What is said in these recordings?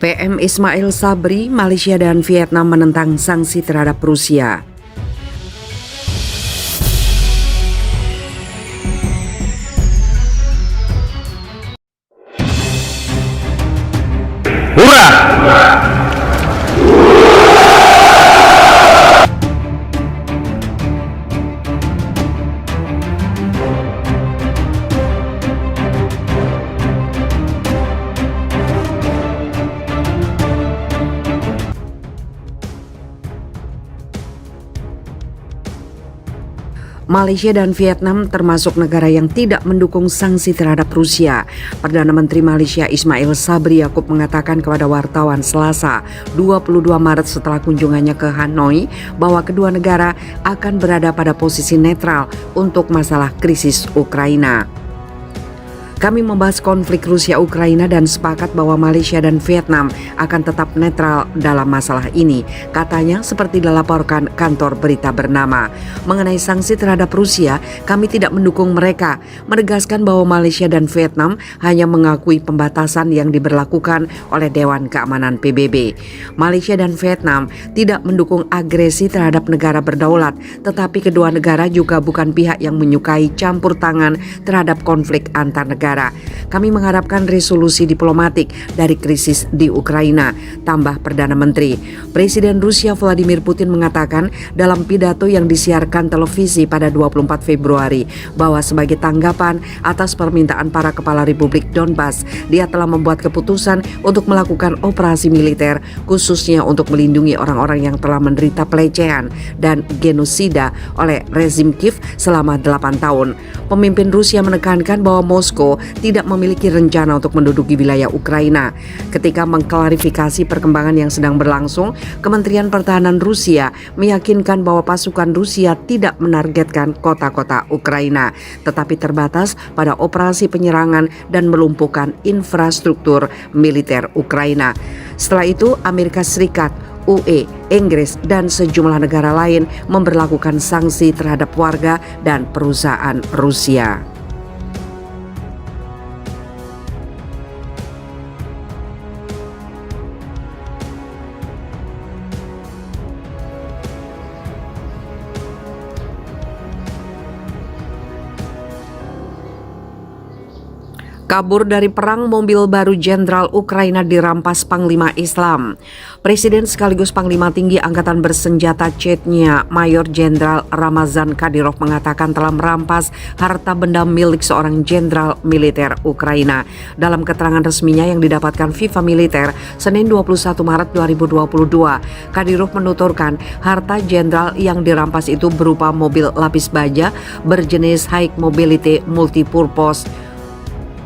PM Ismail Sabri, Malaysia dan Vietnam menentang sanksi terhadap Rusia. Hurrah! Malaysia dan Vietnam termasuk negara yang tidak mendukung sanksi terhadap Rusia. Perdana Menteri Malaysia Ismail Sabri Yaakob mengatakan kepada wartawan Selasa 22 Maret setelah kunjungannya ke Hanoi bahwa kedua negara akan berada pada posisi netral untuk masalah krisis Ukraina. Kami membahas konflik Rusia-Ukraina dan sepakat bahwa Malaysia dan Vietnam akan tetap netral dalam masalah ini, katanya seperti dilaporkan kantor berita bernama. Mengenai sanksi terhadap Rusia, kami tidak mendukung mereka, menegaskan bahwa Malaysia dan Vietnam hanya mengakui pembatasan yang diberlakukan oleh Dewan Keamanan PBB. Malaysia dan Vietnam tidak mendukung agresi terhadap negara berdaulat, tetapi kedua negara juga bukan pihak yang menyukai campur tangan terhadap konflik antar negara. Kami mengharapkan resolusi diplomatik dari krisis di Ukraina, tambah Perdana Menteri. Presiden Rusia Vladimir Putin mengatakan dalam pidato yang disiarkan televisi pada 24 Februari bahwa sebagai tanggapan atas permintaan para kepala Republik Donbas, dia telah membuat keputusan untuk melakukan operasi militer khususnya untuk melindungi orang-orang yang telah menderita pelecehan dan genosida oleh rezim Kiev selama 8 tahun. Pemimpin Rusia menekankan bahwa Moskow tidak memiliki rencana untuk menduduki wilayah Ukraina. Ketika mengklarifikasi perkembangan yang sedang berlangsung, Kementerian Pertahanan Rusia meyakinkan bahwa pasukan Rusia tidak menargetkan kota-kota Ukraina, tetapi terbatas pada operasi penyerangan dan melumpuhkan infrastruktur militer Ukraina. Setelah itu, Amerika Serikat, UE, Inggris, dan sejumlah negara lain memberlakukan sanksi terhadap warga dan perusahaan Rusia. Kabur dari perang, mobil baru Jenderal Ukraina dirampas Panglima Islam. Presiden sekaligus Panglima Tinggi Angkatan Bersenjata Chechnya, Mayor Jenderal Ramazan Kadyrov mengatakan telah merampas harta benda milik seorang jenderal militer Ukraina. Dalam keterangan resminya yang didapatkan Viva Militer Senin 21 Maret 2022, Kadyrov menuturkan harta jenderal yang dirampas itu berupa mobil lapis baja berjenis High Mobility Multipurpose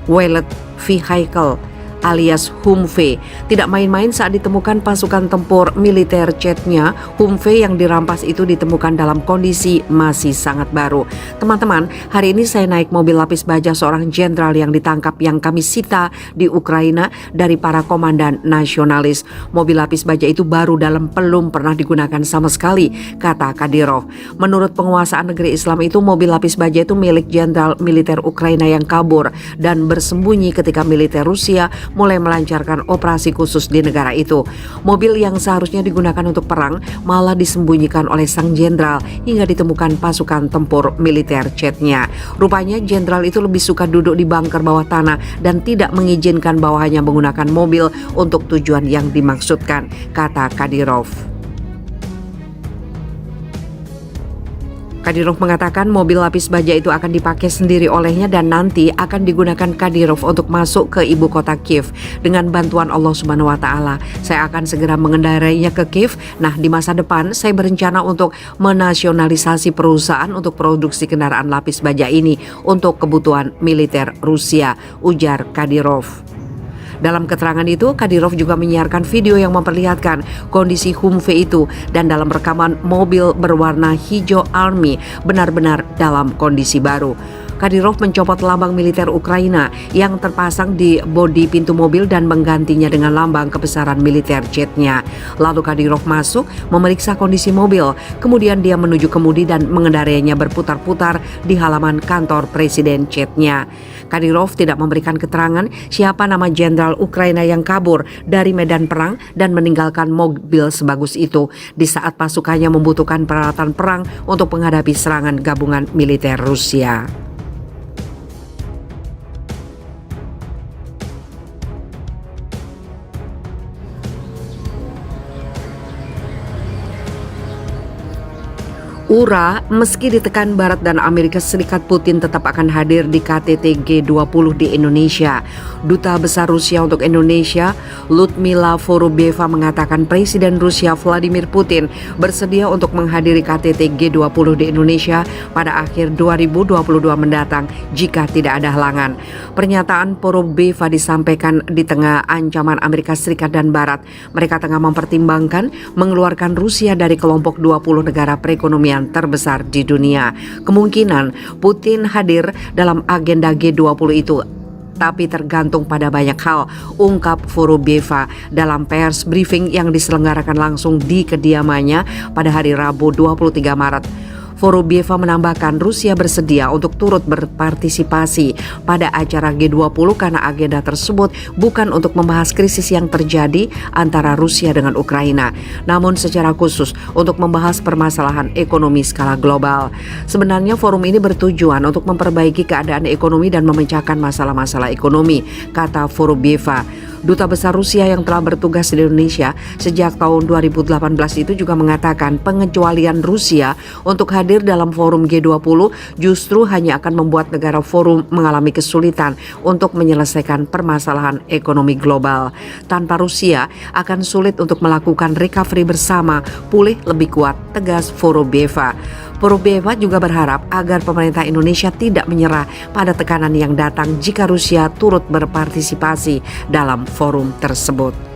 Wheeled Vehicle alias Humvee. Tidak main-main saat ditemukan pasukan tempur militer Chechnya. Humvee yang dirampas itu ditemukan dalam kondisi masih sangat baru. Teman-teman, hari ini saya naik mobil lapis baja seorang jenderal yang ditangkap yang kami sita di Ukraina dari para komandan nasionalis. Mobil lapis baja itu baru dalam belum pernah digunakan sama sekali, kata Kadyrov. Menurut penguasaan negeri Islam itu, mobil lapis baja itu milik jenderal militer Ukraina yang kabur dan bersembunyi ketika militer Rusia mulai melancarkan operasi khusus di negara itu. Mobil yang seharusnya digunakan untuk perang malah disembunyikan oleh sang jenderal hingga ditemukan pasukan tempur militer Chechnya. Rupanya jenderal itu lebih suka duduk di bunker bawah tanah dan tidak mengizinkan bawahannya menggunakan mobil untuk tujuan yang dimaksudkan, kata Kadyrov. Kadyrov mengatakan mobil lapis baja itu akan dipakai sendiri olehnya dan nanti akan digunakan Kadyrov untuk masuk ke ibu kota Kiev. Dengan bantuan Allah Subhanahu wa Ta'ala, saya akan segera mengendarainya ke Kiev. Nah, di masa depan saya berencana untuk menasionalisasi perusahaan untuk produksi kendaraan lapis baja ini untuk kebutuhan militer Rusia, ujar Kadyrov. Dalam keterangan itu, Kadyrov juga menyiarkan video yang memperlihatkan kondisi Humvee itu dan dalam rekaman mobil berwarna hijau Army benar-benar dalam kondisi baru. Kadyrov mencopot lambang militer Ukraina yang terpasang di bodi pintu mobil dan menggantinya dengan lambang kebesaran militer jetnya. Lalu Kadyrov masuk memeriksa kondisi mobil, kemudian dia menuju kemudi dan mengendarainya berputar-putar di halaman kantor presiden jetnya. Kadyrov tidak memberikan keterangan siapa nama jenderal Ukraina yang kabur dari medan perang dan meninggalkan mobil sebagus itu di saat pasukannya membutuhkan peralatan perang untuk menghadapi serangan gabungan militer Rusia. Meski ditekan Barat dan Amerika Serikat, Putin tetap akan hadir di KTT G20 di Indonesia. Duta Besar Rusia untuk Indonesia, Lyudmila Vorobyeva, mengatakan Presiden Rusia Vladimir Putin bersedia untuk menghadiri KTT G20 di Indonesia pada akhir 2022 mendatang jika tidak ada halangan. Pernyataan Vorobyeva disampaikan di tengah ancaman Amerika Serikat dan Barat. Mereka tengah mempertimbangkan mengeluarkan Rusia dari kelompok 20 negara perekonomian terbesar di dunia. Kemungkinan Putin hadir dalam agenda G20 itu, tapi tergantung pada banyak hal, ungkap Vorobyeva dalam pers briefing yang diselenggarakan langsung di kediamannya pada hari Rabu 23 Maret. Vorobyeva menambahkan Rusia bersedia untuk turut berpartisipasi pada acara G20 karena agenda tersebut bukan untuk membahas krisis yang terjadi antara Rusia dengan Ukraina, namun secara khusus untuk membahas permasalahan ekonomi skala global. Sebenarnya forum ini bertujuan untuk memperbaiki keadaan ekonomi dan memecahkan masalah-masalah ekonomi, kata Vorobyeva. Duta Besar Rusia yang telah bertugas di Indonesia sejak tahun 2018 itu juga mengatakan pengecualian Rusia untuk hadir dalam forum G20 justru hanya akan membuat negara forum mengalami kesulitan untuk menyelesaikan permasalahan ekonomi global. Tanpa Rusia akan sulit untuk melakukan recovery bersama, pulih lebih kuat, tegas Vorobyeva. Vorobyeva juga berharap agar pemerintah Indonesia tidak menyerah pada tekanan yang datang jika Rusia turut berpartisipasi dalam forum tersebut.